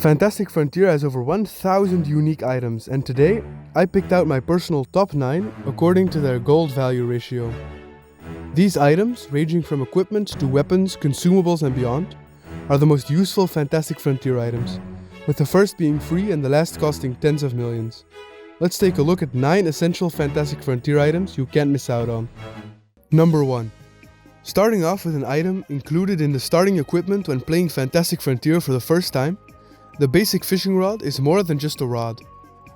Fantastic Frontier has over 1,000 unique items, and today I picked out my personal top 9 according to their gold value ratio. These items, ranging from equipment to weapons, consumables and beyond, are the most useful Fantastic Frontier items, with the first being free and the last costing tens of millions. Let's take a look at 9 essential Fantastic Frontier items you can't miss out on. Number 1. Starting off with an item included in the starting equipment when playing Fantastic Frontier for the first time, the basic fishing rod is more than just a rod.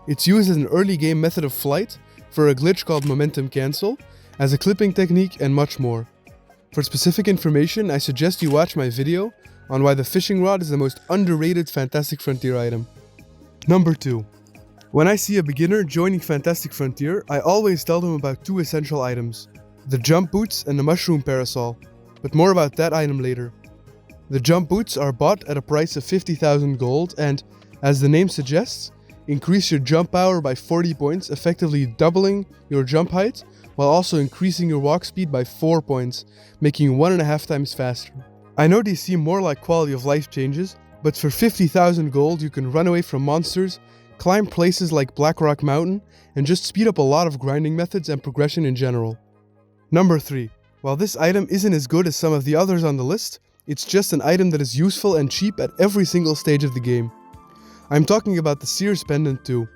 It's used as an early game method of flight, for a glitch called Momentum Cancel, as a clipping technique and much more. For specific information, I suggest you watch my video on why the fishing rod is the most underrated Fantastic Frontier item. Number 2. When I see a beginner joining Fantastic Frontier, I always tell them about 2 essential items: the jump boots and the mushroom parasol, but more about that item later. The jump boots are bought at a price of 50,000 gold and, as the name suggests, increase your jump power by 40 points, effectively doubling your jump height, while also increasing your walk speed by 4 points, making you 1.5 times faster. I know these seem more like quality of life changes, but for 50,000 gold you can run away from monsters, climb places like Blackrock Mountain, and just speed up a lot of grinding methods and progression in general. Number 3. While this item isn't as good as some of the others on the list, it's just an item that is useful and cheap at every single stage of the game. I'm talking about the Seer's Pendant 2.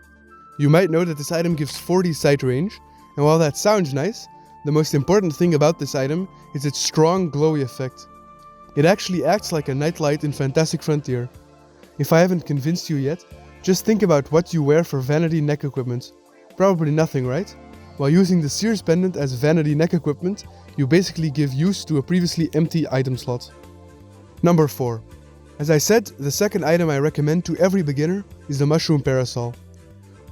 You might know that this item gives 40 sight range, and while that sounds nice, the most important thing about this item is its strong glowy effect. It actually acts like a nightlight in Fantastic Frontier. If I haven't convinced you yet, just think about what you wear for vanity neck equipment. Probably nothing, right? While using the Seer's Pendant as vanity neck equipment, you basically give use to a previously empty item slot. Number 4. As I said, the second item I recommend to every beginner is the mushroom parasol.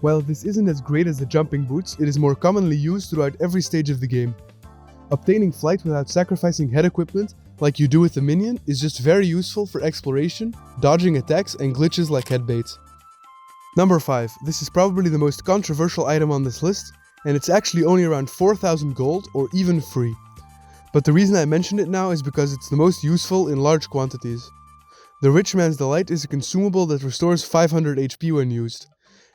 While this isn't as great as the jumping boots, it is more commonly used throughout every stage of the game. Obtaining flight without sacrificing head equipment, like you do with the minion, is just very useful for exploration, dodging attacks and glitches like head bait. Number 5. This is probably the most controversial item on this list, and it's actually only around 4,000 gold or even free. But the reason I mention it now is because it's the most useful in large quantities. The Rich Man's Delight is a consumable that restores 500 HP when used.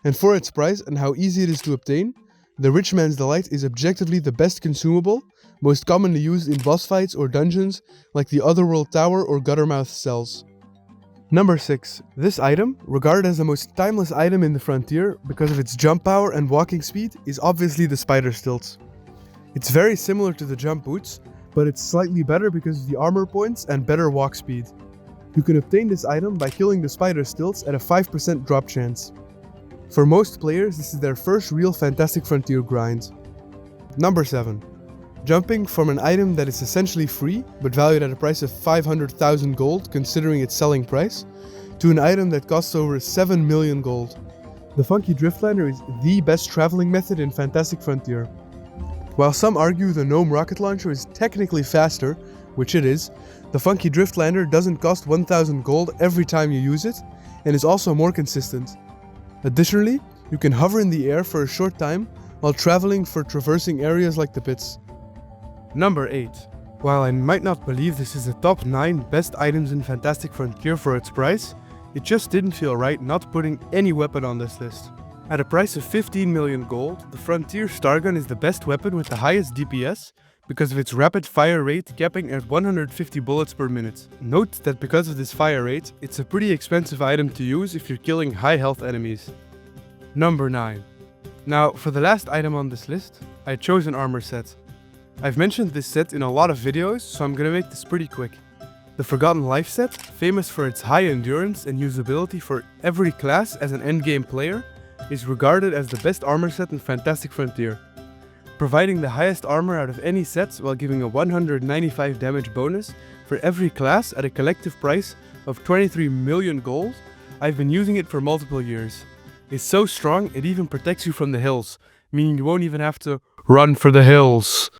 And for its price and how easy it is to obtain, the Rich Man's Delight is objectively the best consumable, most commonly used in boss fights or dungeons like the Otherworld Tower or Guttermouth cells. Number 6. This item, regarded as the most timeless item in the Frontier because of its jump power and walking speed, is obviously the Spider Stilts. It's very similar to the jump boots, but it's slightly better because of the armor points and better walk speed. You can obtain this item by killing the Spider Stilts at a 5% drop chance. For most players, this is their first real Fantastic Frontier grind. Number 7. Jumping from an item that is essentially free, but valued at a price of 500,000 gold considering its selling price, to an item that costs over 7 million gold. The Funky Driftliner is the best traveling method in Fantastic Frontier. While some argue the Gnome rocket launcher is technically faster, which it is, the Funky Driftliner doesn't cost 1,000 gold every time you use it, and is also more consistent. Additionally, you can hover in the air for a short time while traveling for traversing areas like the pits. Number 8. While I might not believe this is the top 9 best items in Fantastic Frontier for its price, it just didn't feel right not putting any weapon on this list. At a price of 15 million gold, the Frontier Stargun is the best weapon with the highest DPS because of its rapid fire rate capping at 150 bullets per minute. Note that because of this fire rate, it's a pretty expensive item to use if you're killing high health enemies. Number 9. Now, for the last item on this list, I chose an armor set. I've mentioned this set in a lot of videos, so I'm gonna make this pretty quick. The Forgotten Life set, famous for its high endurance and usability for every class as an endgame player, is regarded as the best armor set in Fantastic Frontier. Providing the highest armor out of any sets while giving a 195 damage bonus for every class at a collective price of 23 million gold, I've been using it for multiple years. It's so strong it even protects you from the hills, meaning you won't even have to run for the hills.